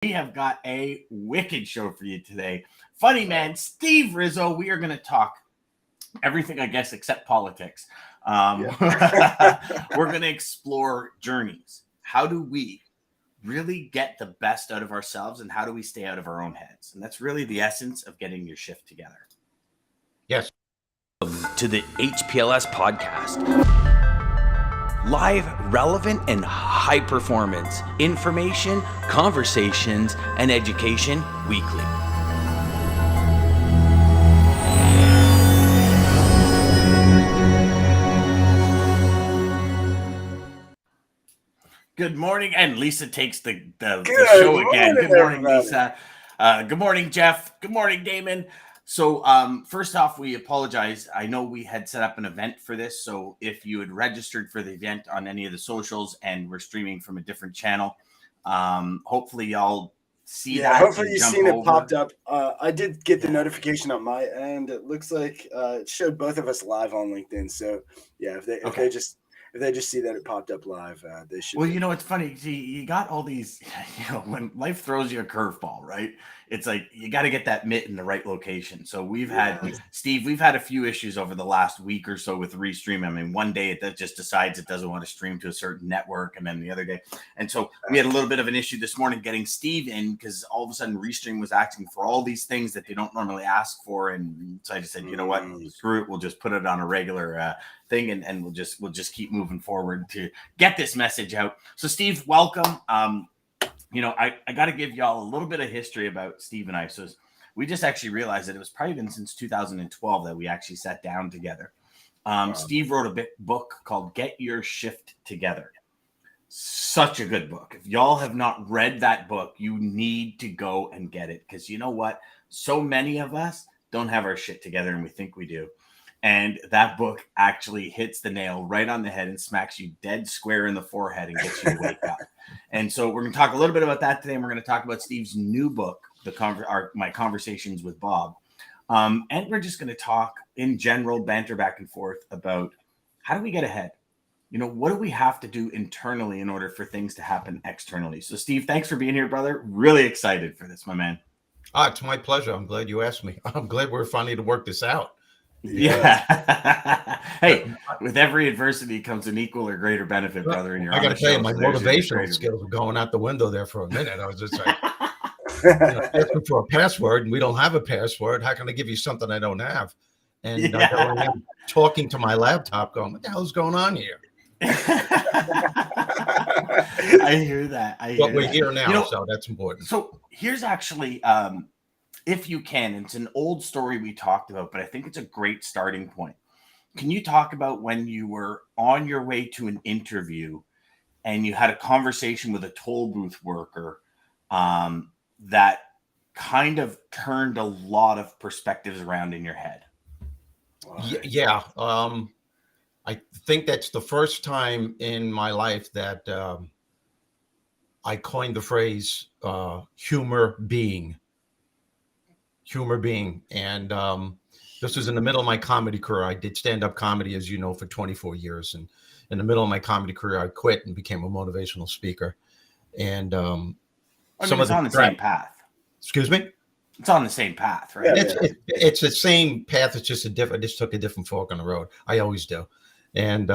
We have got a wicked show for you today. Funny man, Steve Rizzo. We are going to talk everything, I guess, except politics. We're going to explore journeys. How do we really get the best out of ourselves, and how do we stay out of our own heads? And that's really the essence of getting your shift together. Yes. To the HPLS podcast. Live, relevant, and high performance information, conversations, and education weekly. Good morning, and Lisa takes the show again. Good morning, Lisa. Good morning, Jeff. Good morning, Daman. So first off, we apologize. I know we had set up an event for this, so if you had registered for the event on any of the socials and we're streaming from a different channel, hopefully y'all see that. Hopefully you've seen it popped up. I did get the notification on my end. It looks like it showed both of us live on LinkedIn. So yeah, if they just see that it popped up live, they should. Well, you know, it's funny. See, you got all these, when life throws you a curveball, right? It's like you got to get that mitt in the right location. So we've had a few issues over the last week or so with Restream. I mean, one day it just decides it doesn't want to stream to a certain network, and then the other day. And so we had a little bit of an issue this morning getting Steve in, because all of a sudden Restream was asking for all these things that they don't normally ask for. And so I just said, you know what, screw it. We'll just put it on a regular thing, and we'll just keep moving forward to get this message out. So Steve, welcome. I got to give y'all a little bit of history about Steve and I. So we just actually realized that it was probably been since 2012 that we actually sat down together. Steve wrote a book called Get Your Shift Together. Such a good book. If y'all have not read that book, you need to go and get it, because you know what? So many of us don't have our shit together, and we think we do. And that book actually hits the nail right on the head and smacks you dead square in the forehead and gets you to wake up. And so we're going to talk a little bit about that today. And we're going to talk about Steve's new book, My Conversations with Bob. And we're just going to talk in general, banter back and forth about how do we get ahead? You know, what do we have to do internally in order for things to happen externally? So Steve, thanks for being here, brother. Really excited for this, my man. It's my pleasure. I'm glad you asked me. I'm glad we're finally to work this out. Yeah. Hey, with every adversity comes an equal or greater benefit, brother. And I got to tell you, my motivational skills were going out the window there for a minute. I was just like, asking for a password, and we don't have a password. How can I give you something I don't have? And I'm talking to my laptop, going, "What the hell's going on here?" I hear that. But we're here now, so that's important. So here's actually. If you can, it's an old story we talked about, but I think it's a great starting point. Can you talk about when you were on your way to an interview and you had a conversation with a toll booth worker that kind of turned a lot of perspectives around in your head? Yeah. I think that's the first time in my life that I coined the phrase humor being. And this was in the middle of my comedy career. I did stand-up comedy, as you know, for 24 years. And in the middle of my comedy career, I quit and became a motivational speaker. And it's on the same path. Excuse me? It's on the same path, right? It's the same path. It's just I just took a different fork on the road. I always do. And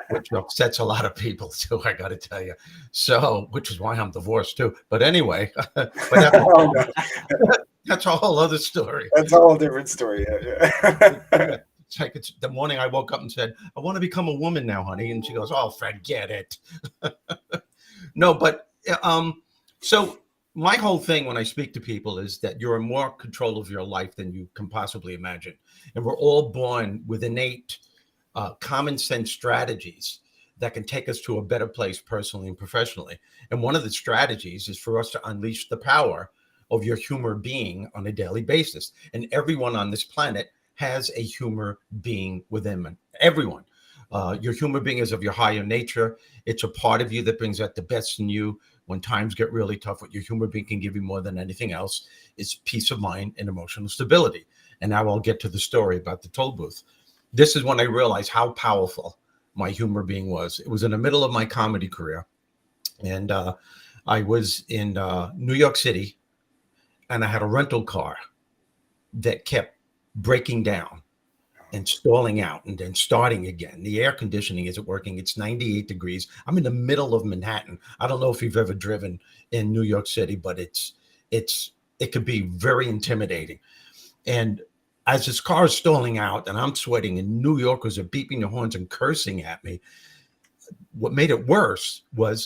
which upsets a lot of people too, I got to tell you. So, which is why I'm divorced too. But anyway, that's a whole other story. That's a whole different story. It's like the morning I woke up and said, "I want to become a woman now, honey," and she goes, "Oh, forget it." No, but so my whole thing when I speak to people is that you're in more control of your life than you can possibly imagine, and we're all born with innate common sense strategies that can take us to a better place personally and professionally. And one of the strategies is for us to unleash the power of your humor being on a daily basis. And everyone on this planet has a humor being within them. Everyone. Your humor being is of your higher nature. It's a part of you that brings out the best in you. When times get really tough, what your humor being can give you more than anything else is peace of mind and emotional stability. And now I'll get to the story about the toll booth. This is when I realized how powerful my humor being was. It was in the middle of my comedy career. And I was in New York City, and I had a rental car that kept breaking down and stalling out and then starting again. The air conditioning isn't working. It's 98 degrees. I'm in the middle of Manhattan. I don't know if you've ever driven in New York City, but it could be very intimidating. And as this car is stalling out and I'm sweating and New Yorkers are beeping their horns and cursing at me, what made it worse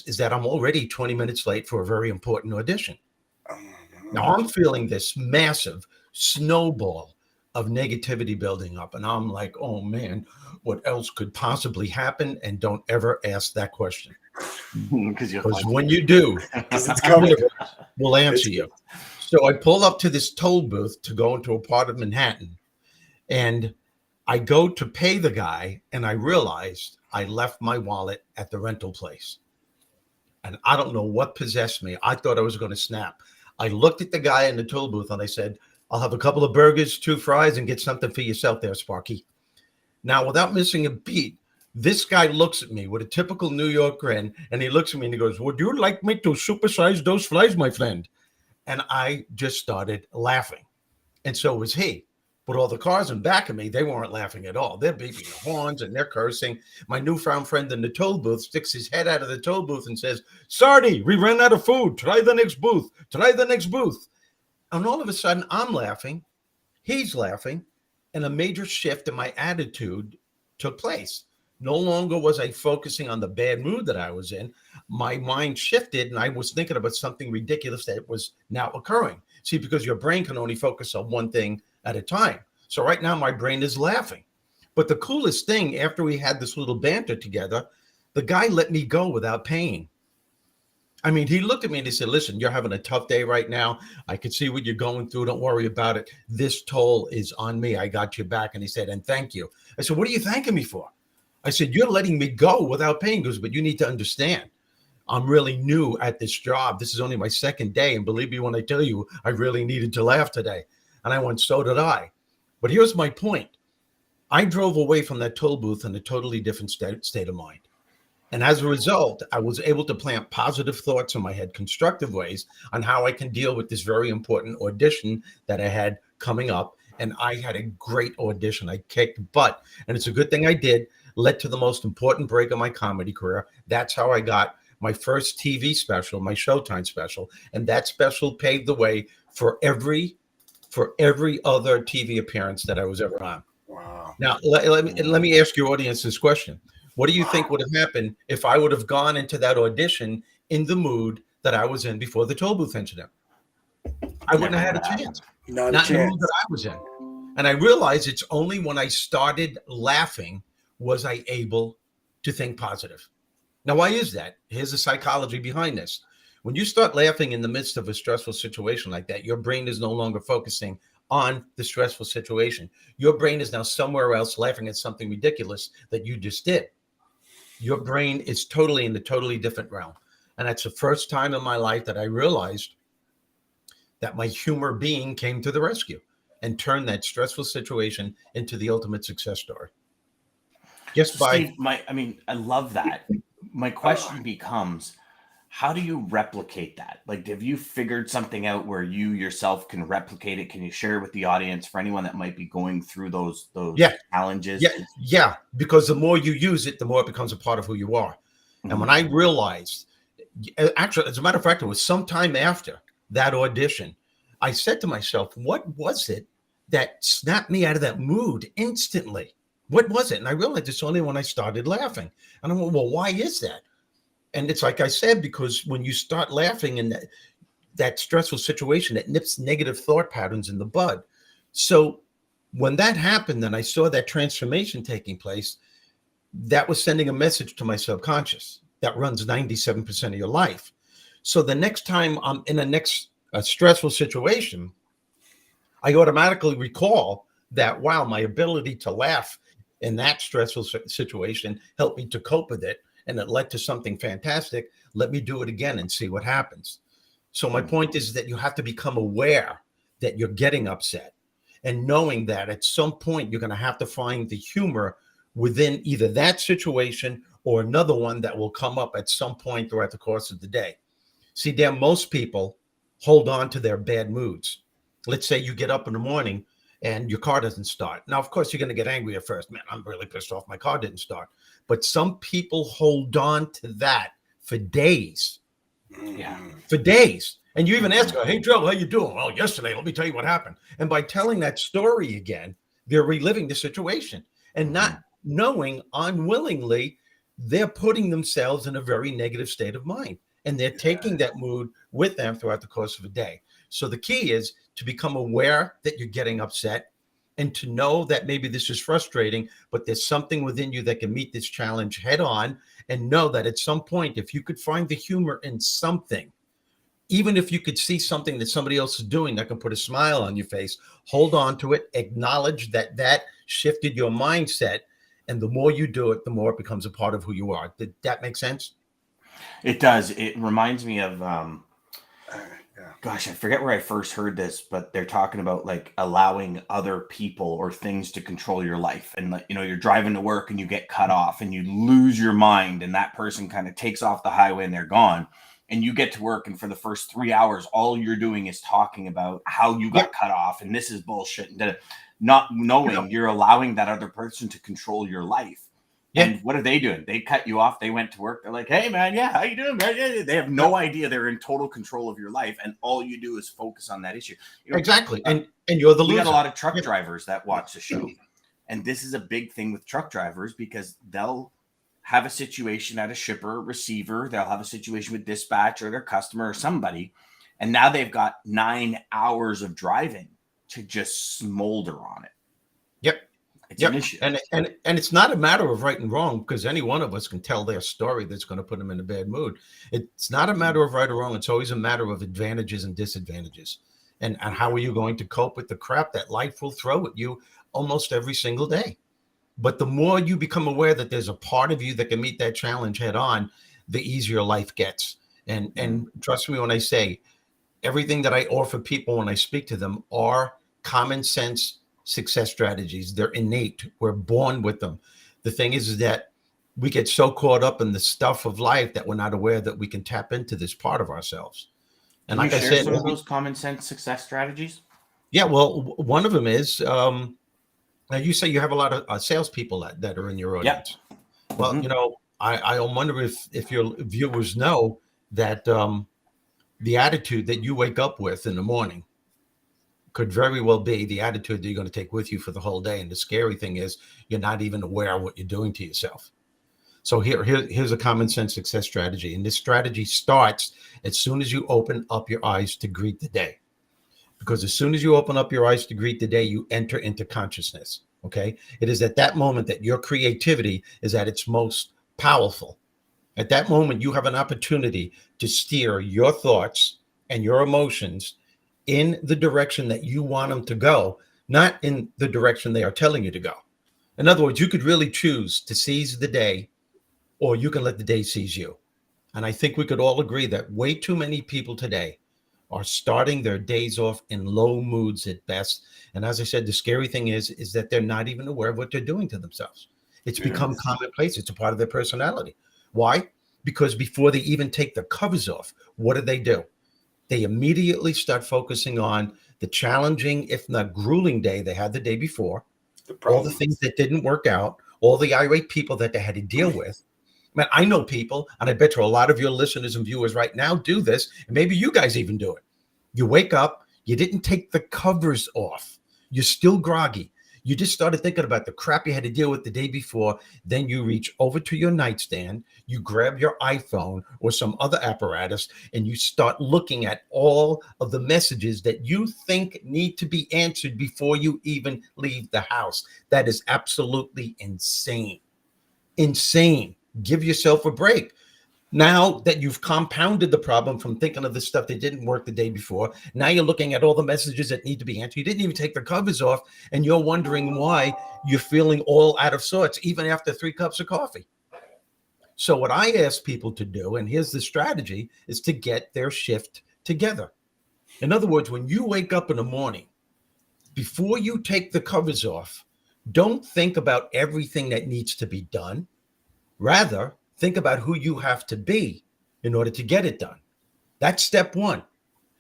is that I'm already 20 minutes late for a very important audition. Now I'm feeling this massive snowball of negativity building up. And I'm like, oh man, what else could possibly happen? And don't ever ask that question. Because when you do, the universe will answer you. So I pull up to this toll booth to go into a part of Manhattan. And I go to pay the guy, and I realized I left my wallet at the rental place. And I don't know what possessed me. I thought I was going to snap. I looked at the guy in the toll booth and I said, I'll have a couple of burgers, 2 fries, and get something for yourself there, Sparky. Now, without missing a beat, this guy looks at me with a typical New York grin, and he looks at me and he goes, would you like me to supersize those fries, my friend? And I just started laughing. And so was he. But all the cars in back of me, they weren't laughing at all. They're beeping the horns and they're cursing. My newfound friend in the toll booth sticks his head out of the toll booth and says, Sardi, we ran out of food. Try the next booth. Try the next booth. And all of a sudden, I'm laughing. He's laughing. And a major shift in my attitude took place. No longer was I focusing on the bad mood that I was in. My mind shifted and I was thinking about something ridiculous that was now occurring. See, because your brain can only focus on one thing at a time. So right now my brain is laughing. But the coolest thing, after we had this little banter together, the guy let me go without paying. I mean, he looked at me and he said, listen, you're having a tough day right now. I can see what you're going through. Don't worry about it. This toll is on me. I got you back. And he said, and thank you. I said, what are you thanking me for? I said, you're letting me go without paying. He goes, but you need to understand, I'm really new at this job. This is only my second day. And believe me when I tell you, I really needed to laugh today. And I went, so did I. But here's my point. I drove away from that toll booth in a totally different state of mind. And as a result, I was able to plant positive thoughts in my head, constructive ways on how I can deal with this very important audition that I had coming up. And I had a great audition. I kicked butt. And it's a good thing I did. Led to the most important break of my comedy career. That's how I got my first TV special, my Showtime special. And that special paved the way for every other TV appearance that I was ever on. Wow. Now, let me ask your audience this question. What do you think would have happened if I would have gone into that audition in the mood that I was in before the toll booth incident? I wouldn't have had a chance. Not in the mood that I was in. And I realized it's only when I started laughing was I able to think positive. Now, why is that? Here's the psychology behind this. When you start laughing in the midst of a stressful situation like that, your brain is no longer focusing on the stressful situation. Your brain is now somewhere else laughing at something ridiculous that you just did. Your brain is totally in a totally different realm. And that's the first time in my life that I realized that my humor being came to the rescue and turned that stressful situation into the ultimate success story. Just by Steve, I love that. My question becomes, how do you replicate that? Like, have you figured something out where you yourself can replicate it? Can you share with the audience for anyone that might be going through those challenges? Yeah, because the more you use it, the more it becomes a part of who you are. Mm-hmm. And when I realized, actually, as a matter of fact, it was sometime after that audition, I said to myself, what was it that snapped me out of that mood instantly? What was it? And I realized it's only when I started laughing. And I went, well, why is that? And it's like I said, because when you start laughing in that stressful situation, it nips negative thought patterns in the bud. So when that happened, and I saw that transformation taking place, that was sending a message to my subconscious that runs 97% of your life. So the next time I'm in a stressful situation, I automatically recall that, wow, my ability to laugh in that stressful situation helped me to cope with it. And it led to something fantastic. Let me do it again and see what happens. So my point is that you have to become aware that you're getting upset and knowing that at some point you're going to have to find the humor within either that situation or another one that will come up at some point throughout the course of the day. See, there most people hold on to their bad moods. Let's say you get up in the morning and your car doesn't start. Now, of course, you're going to get angry at first. Man, I'm really pissed off. My car didn't start. But some people hold on to that for days. Yeah. For days. And you even ask her, hey, Joe, how you doing? Well, yesterday, let me tell you what happened. And by telling that story again, they're reliving the situation and not knowing unwillingly, they're putting themselves in a very negative state of mind. And they're taking that mood with them throughout the course of a day. So the key is to become aware that you're getting upset and to know that maybe this is frustrating, but there's something within you that can meet this challenge head on, and know that at some point, if you could find the humor in something, even if you could see something that somebody else is doing that can put a smile on your face, hold on to it, acknowledge that that shifted your mindset. And the more you do it, the more it becomes a part of who you are. Did that make sense? It does. It reminds me of, gosh, I forget where I first heard this, but they're talking about like allowing other people or things to control your life. And like, you know, you're driving to work and you get cut off and you lose your mind, and that person kind of takes off the highway and they're gone. And you get to work, and for the first 3 hours, all you're doing is talking about how you got cut off and this is bullshit. And not knowing you're allowing that other person to control your life. Yeah. And what are they doing? They cut you off. They went to work. They're like, hey, man, yeah, how you doing, man? Yeah. They have no idea they're in total control of your life. And all you do is focus on that issue. You know, exactly. And you're the loser. We got a lot of truck drivers that watch the show. And this is a big thing with truck drivers, because they'll have a situation at a shipper, receiver. They'll have a situation with dispatch or their customer or somebody. And now they've got 9 hours of driving to just smolder on it. Yep. It's an issue. And it's not a matter of right and wrong, because any one of us can tell their story that's going to put them in a bad mood. It's not a matter of right or wrong. It's always a matter of advantages and disadvantages. And how are you going to cope with the crap that life will throw at you almost every single day? But the more you become aware that there's a part of you that can meet that challenge head on, the easier life gets. And trust me when I say, everything that I offer people when I speak to them are common sense success strategies. They're innate. We're born with them. The thing is that we get so caught up in the stuff of life that we're not aware that we can tap into this part of ourselves. And can like you I share said, some of those common sense success strategies? Yeah, well, one of them is, now you say you have a lot of salespeople that are in your audience. Yep. Well, you know, I wonder if your viewers know that the attitude that you wake up with in the morning could very well be the attitude that you're going to take with you for the whole day. And the scary thing is you're not even aware of what you're doing to yourself. So here's a common sense success strategy. And this strategy starts as soon as you open up your eyes to greet the day. Because as soon as you open up your eyes to greet the day, you enter into consciousness. Okay. It is at that moment that your creativity is at its most powerful. At that moment, you have an opportunity to steer your thoughts and your emotions in the direction that you want them to go, not in the direction they are telling you to go. In other words, you could really choose to seize the day, or you can let the day seize you. And I think we could all agree that way too many people today are starting their days off in low moods at best. And as I said, the scary thing is that they're not even aware of what they're doing to themselves. It's become commonplace. It's a part of their personality. Why? Because before they even take the covers off, what do? They immediately start focusing on the challenging, if not grueling day they had the day before, all the things that didn't work out, all the irate people that they had to deal with. Man, I know people, and I bet you a lot of your listeners and viewers right now do this, and maybe you guys even do it. You wake up, you didn't take the covers off. You're still groggy. You just started thinking about the crap you had to deal with the day before. Then you reach over to your nightstand, you grab your iPhone or some other apparatus, and you start looking at all of the messages that you think need to be answered before you even leave the house. That is absolutely insane. Insane. Give yourself a break. Now that you've compounded the problem from thinking of the stuff that didn't work the day before, now you're looking at all the messages that need to be answered. You didn't even take the covers off, and you're wondering why you're feeling all out of sorts, even after 3 cups of coffee. So what I ask people to do, and here's the strategy, is to get their shift together. In other words, when you wake up in the morning, before you take the covers off, don't think about everything that needs to be done. Rather, think about who you have to be in order to get it done. That's step one.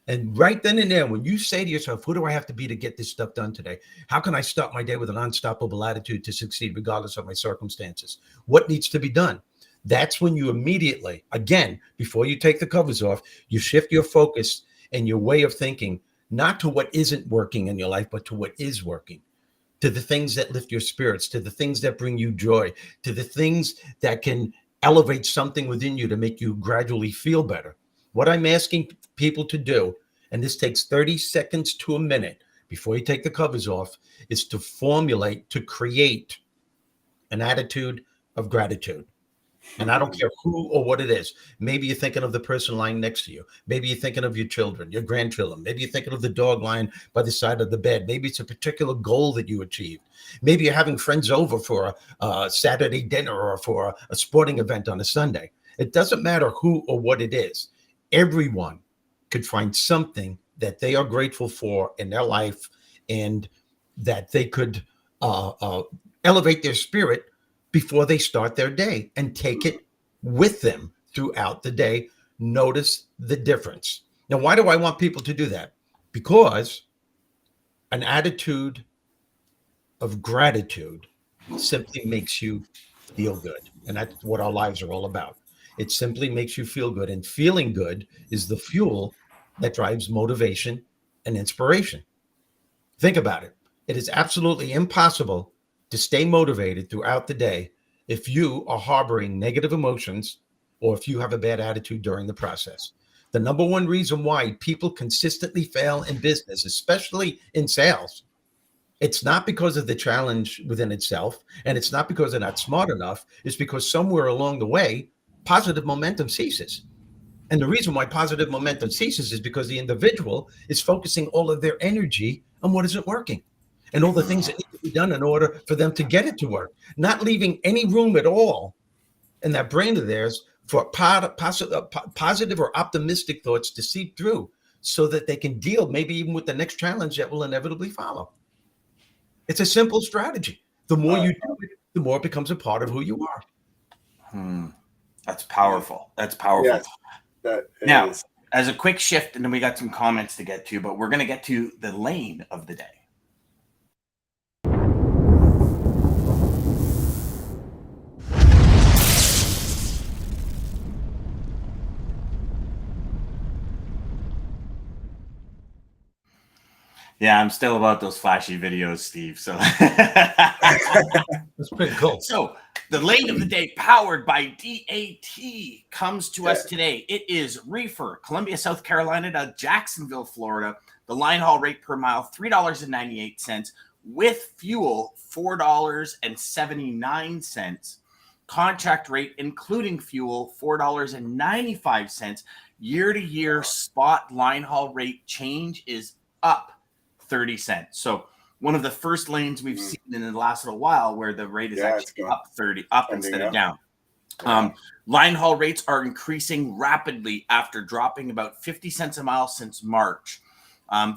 And right then and there, when you say to yourself, who do I have to be to get this stuff done today? How can I start my day with an unstoppable attitude to succeed regardless of my circumstances? What needs to be done? That's when you immediately, again, before you take the covers off, you shift your focus and your way of thinking, not to what isn't working in your life, but to what is working, to the things that lift your spirits, to the things that bring you joy, to the things that can elevate something within you to make you gradually feel better. What I'm asking people to do, and this takes 30 seconds to a minute before you take the covers off, is to formulate, to create an attitude of gratitude. And I don't care who or what it is. Maybe you're thinking of the person lying next to you. Maybe you're thinking of your children, your grandchildren. Maybe you're thinking of the dog lying by the side of the bed. Maybe it's a particular goal that you achieved. Maybe you're having friends over for a Saturday dinner or for a sporting event on a Sunday. It doesn't matter who or what it is. Everyone could find something that they are grateful for in their life, and that they could elevate their spirit before they start their day and take it with them throughout the day. Notice the difference. Now, why do I want people to do that? Because an attitude of gratitude simply makes you feel good. And that's what our lives are all about. It simply makes you feel good. And feeling good is the fuel that drives motivation and inspiration. Think about it. It is absolutely impossible to stay motivated throughout the day if you are harboring negative emotions or if you have a bad attitude during the process. The number one reason why people consistently fail in business, especially in sales, it's not because of the challenge within itself, and it's not because they're not smart enough. It's because somewhere along the way, positive momentum ceases. And the reason why positive momentum ceases is because the individual is focusing all of their energy on what isn't working and all the things that need to be done in order for them to get it to work, not leaving any room at all in that brain of theirs for positive or optimistic thoughts to seep through so that they can deal maybe even with the next challenge that will inevitably follow. It's a simple strategy. The more you do it, the more it becomes a part of who you are. That's powerful. That's powerful. Yes, that now, is. as a quick shift, and then we got some comments to get to, but we're going to get to the lane of the day. Yeah, I'm still about those flashy videos, Steve. So That's pretty cool. So the lane of the day, powered by DAT, comes to us today. It is reefer, Columbia, South Carolina to Jacksonville, Florida. The line haul rate per mile, $3.98. With fuel, $4.79. Contract rate, including fuel, $4.95. Year-to-year spot line haul rate change is up 30 cents. So one of the first lanes we've seen in the last little while where the rate is actually up instead of down. Line haul rates are increasing rapidly after dropping about 50 cents a mile since March.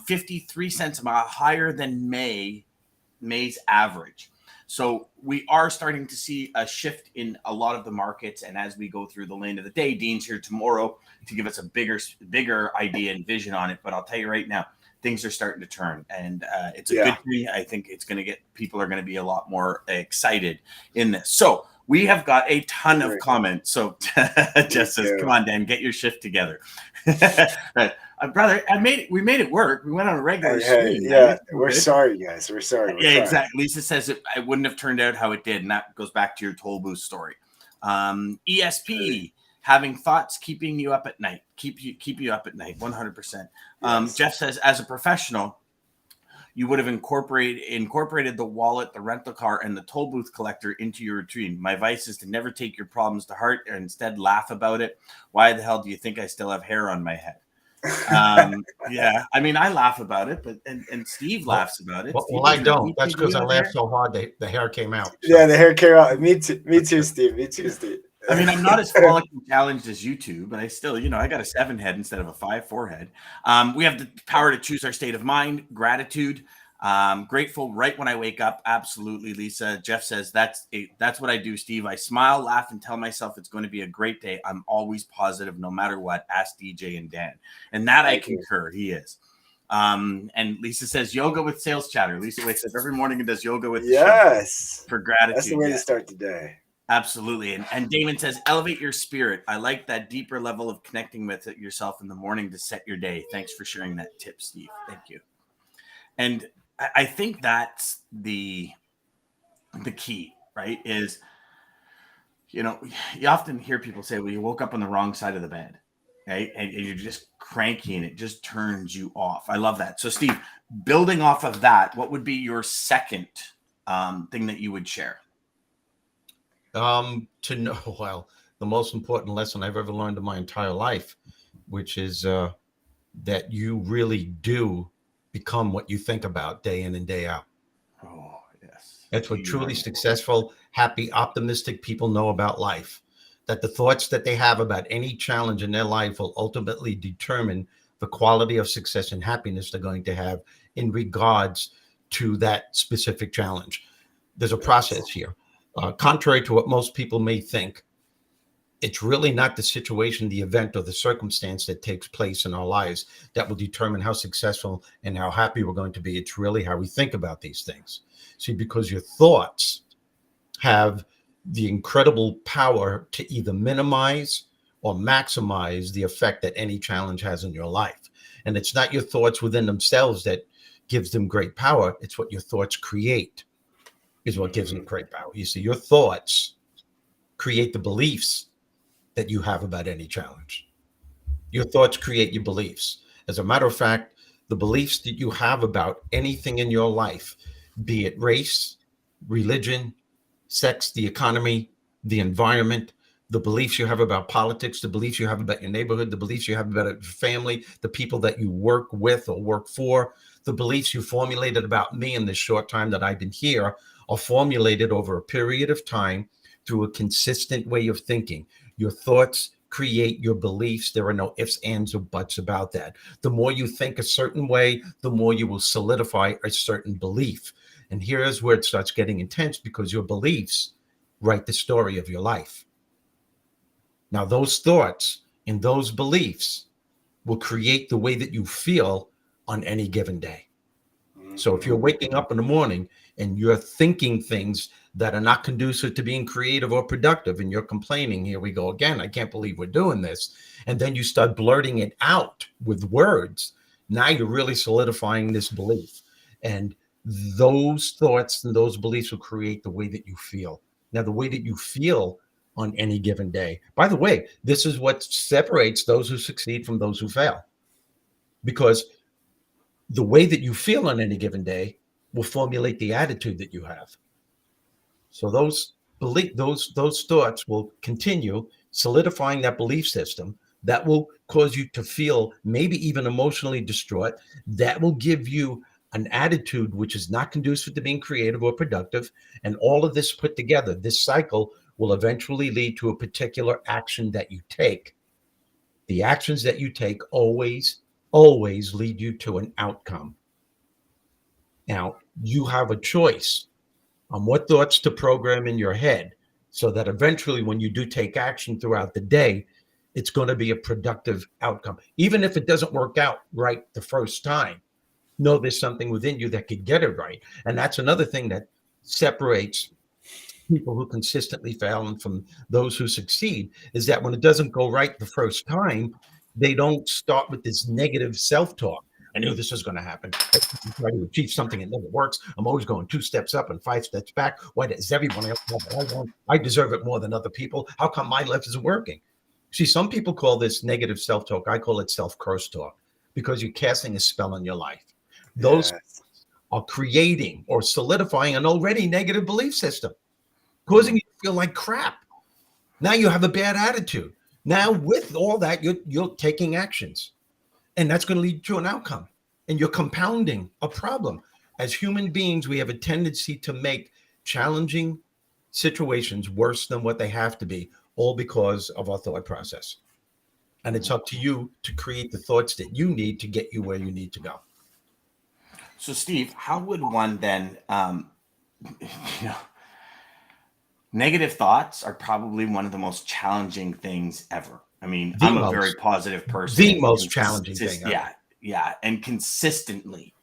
53 cents a mile higher than May's average. So we are starting to see a shift in a lot of the markets. And as we go through the lane of the day, Dean's here tomorrow to give us a bigger idea and vision on it. But I'll tell you right now, things are starting to turn, and it's a good thing. I think it's going to get people are going to be a lot more excited in this. So we have got a ton of comments. So Jess says, "Come on, Dan, get your shift together." Brother, we made it work. We went on a regular stream. Yeah, we're sorry, guys. We're sorry. Yeah, exactly. Lisa says it wouldn't have turned out how it did, and that goes back to your toll booth story. ESP. Having thoughts keeping you up at night, keep you up at night, 100%. Yes. Jeff says, as a professional, you would have incorporated the wallet, the rental car, and the toll booth collector into your routine. My advice is to never take your problems to heart and instead laugh about it. Why the hell do you think I still have hair on my head? Yeah, I mean, I laugh about it, but and Steve laughs about it. Well, I don't. That's because I laughed so hard the hair came out. So. Yeah, the hair came out. Me too, Steve. Me too, Steve. I mean, I'm not as follicle challenged as you two, but I still, I got a 7 head instead of a 5 forehead. We have the power to choose our state of mind, gratitude. Grateful right when I wake up. Absolutely, Lisa. Jeff says that's what I do, Steve. I smile, laugh, and tell myself it's going to be a great day. I'm always positive no matter what. Ask DJ and Dan. And that I concur. He is. And Lisa says yoga with sales chatter. Lisa wakes up every morning and does yoga with for gratitude. That's the way to start the day. Absolutely. And Daman says, elevate your spirit. I like that deeper level of connecting with it yourself in the morning to set your day. Thanks for sharing that tip, Steve. Thank you. And I think that's the key, right? Is, you often hear people say, well, you woke up on the wrong side of the bed, right? And you're just cranky and it just turns you off. I love that. So, Steve, building off of that, what would be your second thing that you would share? To know, well, the most important lesson I've ever learned in my entire life, which is that you really do become what you think about day in and day out. Oh, yes. That's what truly successful, happy, optimistic people know about life. That the thoughts that they have about any challenge in their life will ultimately determine the quality of success and happiness they're going to have in regards to that specific challenge. There's a process here. Contrary to what most people may think, it's really not the situation, the event, or the circumstance that takes place in our lives that will determine how successful and how happy we're going to be. It's really how we think about these things. See, because your thoughts have the incredible power to either minimize or maximize the effect that any challenge has in your life. And it's not your thoughts within themselves that gives them great power. It's what your thoughts create is what gives them great power. You see, your thoughts create the beliefs that you have about any challenge. Your thoughts create your beliefs. As a matter of fact, the beliefs that you have about anything in your life, be it race, religion, sex, the economy, the environment, the beliefs you have about politics, the beliefs you have about your neighborhood, the beliefs you have about your family, the people that you work with or work for, the beliefs you formulated about me in this short time that I've been here are formulated over a period of time through a consistent way of thinking. Your thoughts create your beliefs. There are no ifs, ands, or buts about that. The more you think a certain way, the more you will solidify a certain belief. And here's where it starts getting intense, because your beliefs write the story of your life. Now, those thoughts and those beliefs will create the way that you feel on any given day. So if you're waking up in the morning and you're thinking things that are not conducive to being creative or productive, and you're complaining, here we go again, I can't believe we're doing this, and then you start blurting it out with words, now you're really solidifying this belief. And those thoughts and those beliefs will create the way that you feel. Now, the way that you feel on any given day, by the way, this is what separates those who succeed from those who fail. Because the way that you feel on any given day will formulate the attitude that you have. So those thoughts will continue solidifying that belief system that will cause you to feel maybe even emotionally distraught. That will give you an attitude which is not conducive to being creative or productive. And all of this put together, this cycle will eventually lead to a particular action that you take. The actions that you take always lead you to an outcome. Now, you have a choice on what thoughts to program in your head so that eventually when you do take action throughout the day, it's going to be a productive outcome. Even if it doesn't work out right the first time, know there's something within you that could get it right. And that's another thing that separates people who consistently fail and from those who succeed, is that when it doesn't go right the first time, they don't start with this negative self-talk. I knew this was going to happen. I try to achieve something, it never works. I'm always going 2 steps up and 5 steps back. Why does everyone else have what I want? I deserve it more than other people. How come my life isn't working? See, some people call this negative self-talk. I call it self-curse talk, because you're casting a spell on your life. Those are creating or solidifying an already negative belief system, causing you to feel like crap. Now you have a bad attitude. Now with all that, you're taking actions, and that's going to lead to an outcome, and you're compounding a problem. As human beings, we have a tendency to make challenging situations worse than what they have to be, all because of our thought process. And it's up to you to create the thoughts that you need to get you where you need to go. So, Steve, how would one then, you know, negative thoughts are probably one of the most challenging things ever. I mean, I'm a very positive person. The most challenging thing ever. Yeah, yeah. And consistently,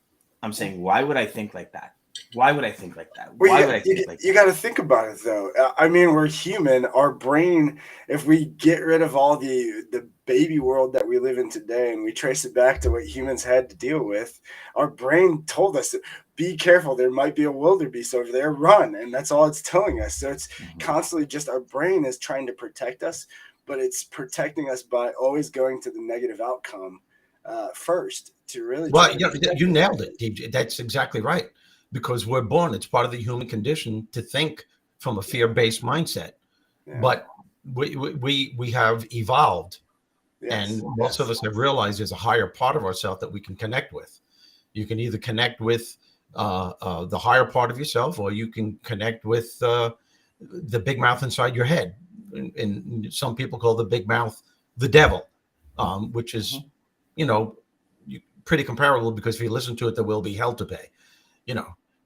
I'm saying, why would I think like that? Why would I think like that? Why would I think like that? You got to think about it, though. I mean, we're human. Our brain, if we get rid of all the baby world that we live in today and we trace it back to what humans had to deal with, our brain told us, be careful. There might be a wildebeest over there. Run. And that's all it's telling us. So it's constantly just our brain is trying to protect us, but it's protecting us by always going to the negative outcome first to really. Well, you nailed it, DJ. That's exactly right. Because we're born, it's part of the human condition to think from a fear-based mindset. Yeah. But we have evolved, and most of us have realized there's a higher part of ourselves that we can connect with. You can either connect with the higher part of yourself, or you can connect with the big mouth inside your head. And some people call the big mouth the devil, which is, pretty comparable, because if you listen to it, there will be hell to pay.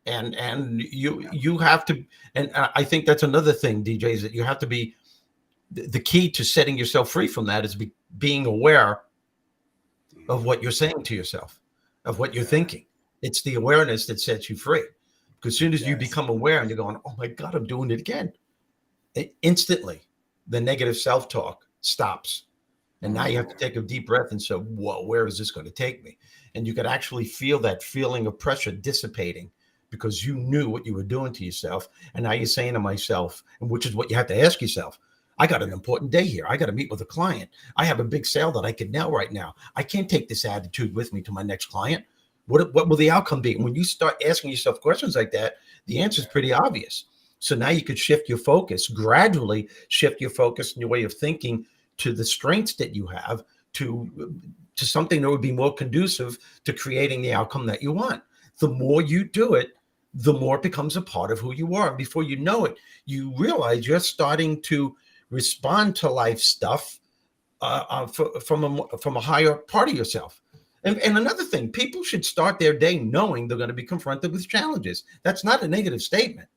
And you have to, and I think that's another thing, DJ, is that you have to be, the key to setting yourself free from that is being aware of what you're saying to yourself, of what you're thinking. It's the awareness that sets you free. Because as soon as you become aware and you're going, oh my God, I'm doing it again, instantly the negative self-talk stops. And now you have to take a deep breath and say, whoa, where is this going to take me? And you could actually feel that feeling of pressure dissipating, because you knew what you were doing to yourself. And now you're saying to myself, and which is what you have to ask yourself, I got an important day here. I got to meet with a client. I have a big sale that I could nail right now. I can't take this attitude with me to my next client. What will the outcome be? And when you start asking yourself questions like that, the answer is pretty obvious. So now you could shift your focus, gradually shift your focus and your way of thinking to the strengths that you have, to something that would be more conducive to creating the outcome that you want. The more you do it, the more it becomes a part of who you are. And before you know it, you realize you're starting to respond to life stuff from a higher part of yourself. And another thing, people should start their day knowing they're going to be confronted with challenges. That's not a negative statement.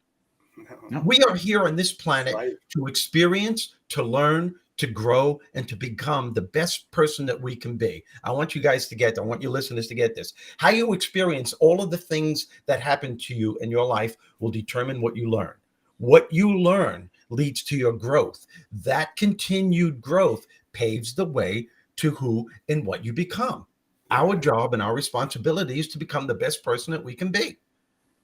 No. We are here on this planet to experience, to learn, to grow, and to become the best person that we can be. I want you guys to get, I want your listeners to get this. How you experience all of the things that happen to you in your life will determine what you learn. What you learn leads to your growth. That continued growth paves the way to who and what you become. Our job and our responsibility is to become the best person that we can be.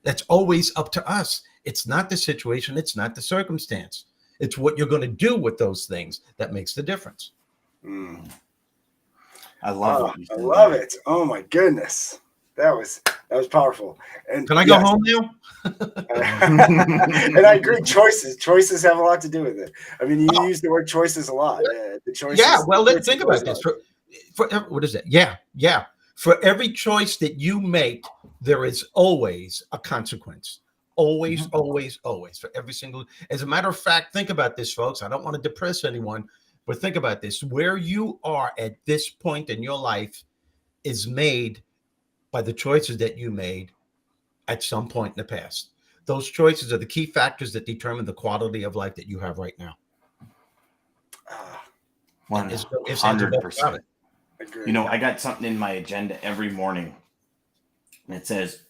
That's always up to us. It's not the situation. It's not the circumstance. It's what you're going to do with those things that makes the difference. I love it. I love it. Oh my goodness. That was powerful. And can I go home now? And I agree. Choices have a lot to do with it. I mean, you use the word choices a lot. The choices. Yeah. Well, let's think about this. For what is it? Yeah. For every choice that you make, there is always a consequence. Always, always, always. For every single. As a matter of fact, think about this, folks. I don't want to depress anyone, but think about this. Where you are at this point in your life is made by the choices that you made at some point in the past. Those choices are the key factors that determine the quality of life that you have right now. 100%. I got something in my agenda every morning, and it says,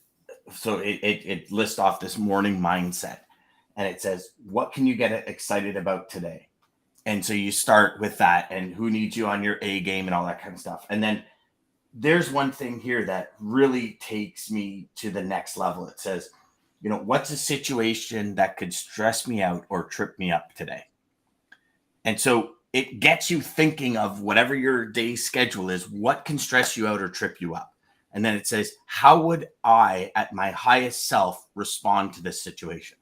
so it lists off this morning mindset, and it says, what can you get excited about today? And so you start with that, and who needs you on your A game and all that kind of stuff. And then there's one thing here that really takes me to the next level. It says, what's a situation that could stress me out or trip me up today? And so it gets you thinking of whatever your day schedule is, what can stress you out or trip you up? And then it says, how would I, at my highest self, respond to this situation?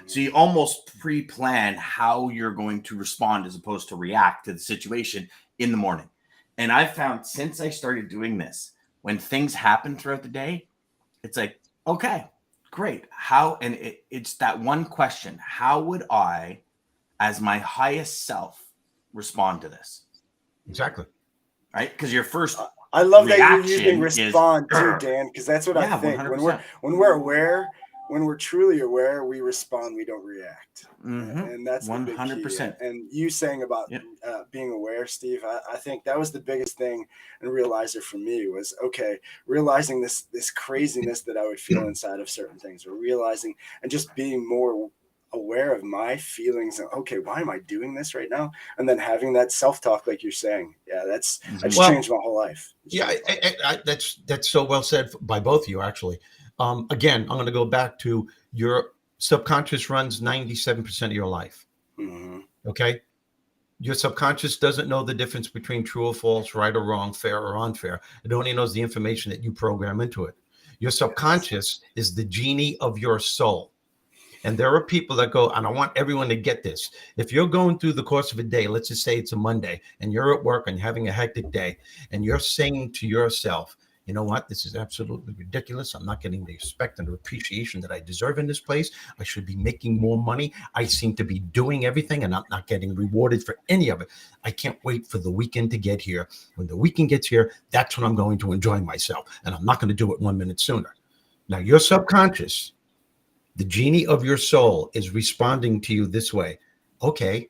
So you almost pre-plan how you're going to respond as opposed to react to the situation in the morning. And I've found since I started doing this, when things happen throughout the day, it's like, okay, great. How? And it's that one question. How would I, as my highest self, respond to this? Exactly. Right? Because your first I love that you're using reaction is, respond too, Dan, because that's what I yeah, think. 100%. When we're aware, when we're truly aware, we respond, we don't react. Mhm. And that's the big key. 100%. And you saying about Yep. being aware, Steve, I think that was the biggest thing and realizer for me was, okay, realizing this craziness that I would feel inside of certain things, or realizing and just being more aware of my feelings. Okay, why am I doing this right now? And then having that self-talk, like you're saying, yeah, that's just Well, changed my whole life. Yeah, that's so well said by both of you, actually. Again, I'm going to go back to your subconscious runs 97% of your life. Mm-hmm. Okay. Your subconscious doesn't know the difference between true or false, right or wrong, fair or unfair. It only knows the information that you program into it. Your subconscious is the genie of your soul. And there are people that go, and I want everyone to get this. If you're going through the course of a day, let's just say it's a Monday, and you're at work and having a hectic day, and you're saying to yourself, you know what, this is absolutely ridiculous. I'm not getting the respect and the appreciation that I deserve in this place. I should be making more money. I seem to be doing everything, and I'm not getting rewarded for any of it. I can't wait for the weekend to get here. When the weekend gets here, that's when I'm going to enjoy myself, and I'm not going to do it 1 minute sooner. Now, your subconscious, the genie of your soul, is responding to you this way. Okay,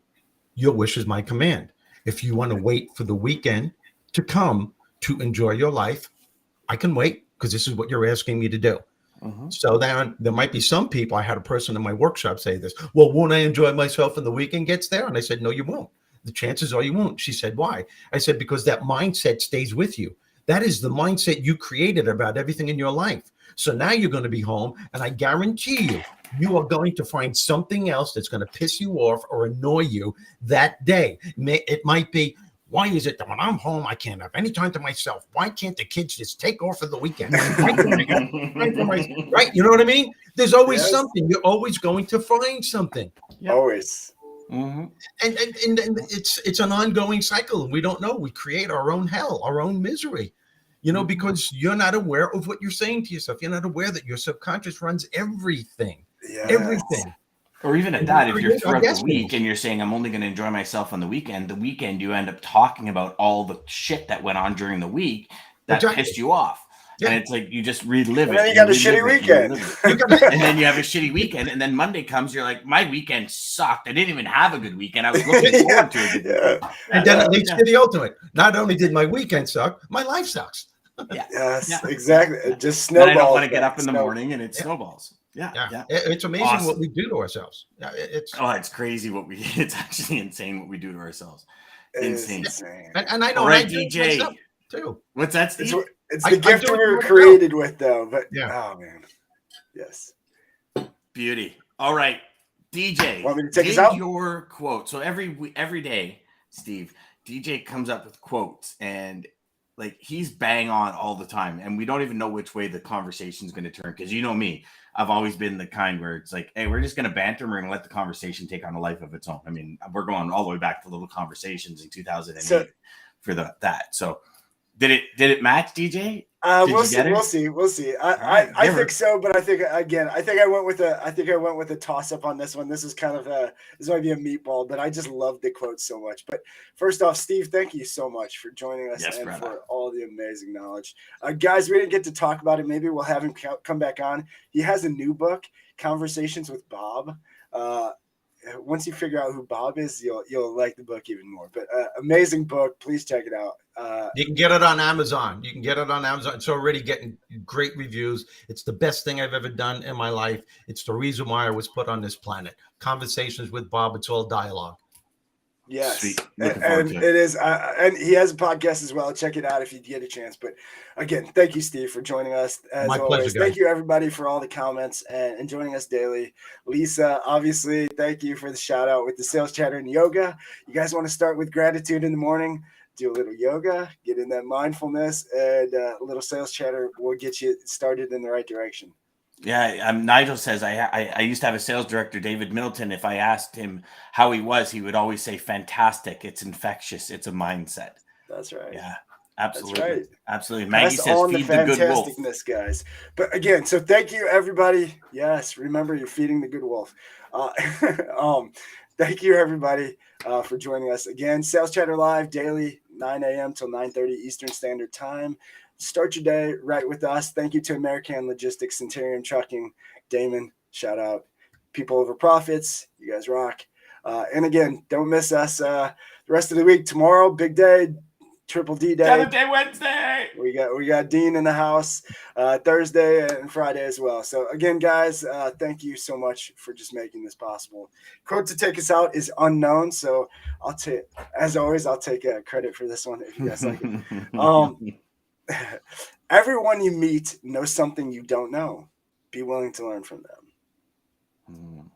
your wish is my command. If you want to wait for the weekend to come to enjoy your life, I can wait, because this is what you're asking me to do. Mhm. So then there might be some people, I had a person in my workshop say this, well, won't I enjoy myself when the weekend gets there? And I said, no, you won't. The chances are you won't. She said, why? I said, because that mindset stays with you. That is the mindset you created about everything in your life. So now you're going to be home, and I guarantee you, you are going to find something else that's going to piss you off or annoy you that day. It might be, why is it that when I'm home, I can't have any time to myself? Why can't the kids just take off for the weekend? Why can't I have time for myself? Right? You know what I mean? There's always something. You're always going to find something. Yep. Always. Mm-hmm. And it's an ongoing cycle. We don't know. We create our own hell, our own misery, because you're not aware of what you're saying to yourself. You're not aware that your subconscious runs everything. Yes. Everything. Or even at that, if you're throughout the week and you're saying, I'm only going to enjoy myself on the weekend, you end up talking about all the shit that went on during the week that pissed you off. Yeah. And it's like you just relive it. And then you got a shitty weekend. And then you have a shitty weekend. And then Monday comes, you're like, my weekend sucked. I didn't even have a good weekend. I was looking forward to a good weekend. And then it leads to the ultimate. Not only did my weekend suck, my life sucks. Yes, exactly. It just snowballs. I don't want to get up in the morning and it snowballs. Yeah. It's amazing what we do to ourselves. It's crazy it's actually insane what we do to ourselves. Insane. And I know. Right, DJ. Too. What's that, Steve? It's the gift we were created with, though. But oh man, yes, beauty. All right, DJ. Want me to take us out? Your quote. So every day, Steve, DJ comes up with quotes, and like he's bang on all the time, and we don't even know which way the conversation's going to turn. Because you know me, I've always been the kind where it's like, hey, we're just going to banter, and we're going to let the conversation take on a life of its own. I mean, we're going all the way back to little conversations in 2008 for that. So. Did it match, DJ? We'll see. I think so, but I think I went with a toss up on this one. This is kind of this might be a meatball, but I just love the quote so much. But first off, Steve, thank you so much for joining us for all the amazing knowledge. Guys, we didn't get to talk about it. Maybe we'll have him come back on. He has a new book, Conversations with Bob. Once you figure out who Bob is, you'll like the book even more. But amazing book. Please check it out. You can get it on Amazon. It's already getting great reviews. It's the best thing I've ever done in my life. It's the reason why I was put on this planet. Conversations with Bob. It's all dialogue. Yes, and it is. And he has a podcast as well. Check it out if you get a chance. But again, thank you, Steve, for joining us. As My always, pleasure, thank you everybody for all the comments and joining us daily. Lisa, obviously, thank you for the shout out with the sales chatter and yoga. You guys want to start with gratitude in the morning? Do a little yoga, get in that mindfulness, and a little sales chatter will get you started in the right direction. Yeah, Nigel says I used to have a sales director, David Middleton. If I asked him how he was, he would always say, "Fantastic! It's infectious. It's a mindset." That's right. Yeah, absolutely. That's right. Absolutely. Maggie says, "Feed the good wolf." Guys. But again, so thank you, everybody. Yes, remember you're feeding the good wolf. Thank you, everybody, for joining us again. Sales Chatter Live daily, 9 a.m. till 9:30 Eastern Standard Time. Start your day right with us. Thank you to American Logistics, Centurion Trucking, Daman, shout out. People Over Profits, you guys rock. And again, don't miss us the rest of the week. Tomorrow, big day, Triple D Day. Saturday, Wednesday. We got Dean in the house Thursday and Friday as well. So again, guys, thank you so much for just making this possible. Quote to take us out is unknown, so I'll take, as always, I'll take credit for this one if you guys like it. Everyone you meet knows something you don't know. Be willing to learn from them.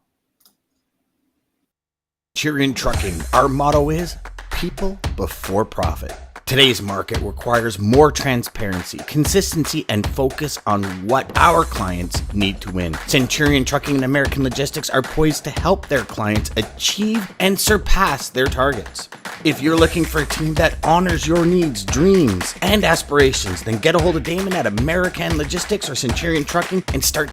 Centurion Trucking, our motto is people before profit. Today's market requires more transparency, consistency, and focus on what our clients need to win. Centurion Trucking and American Logistics are poised to help their clients achieve and surpass their targets. If you're looking for a team that honors your needs, dreams, and aspirations, then get a hold of Daman at American Logistics or Centurion Trucking and start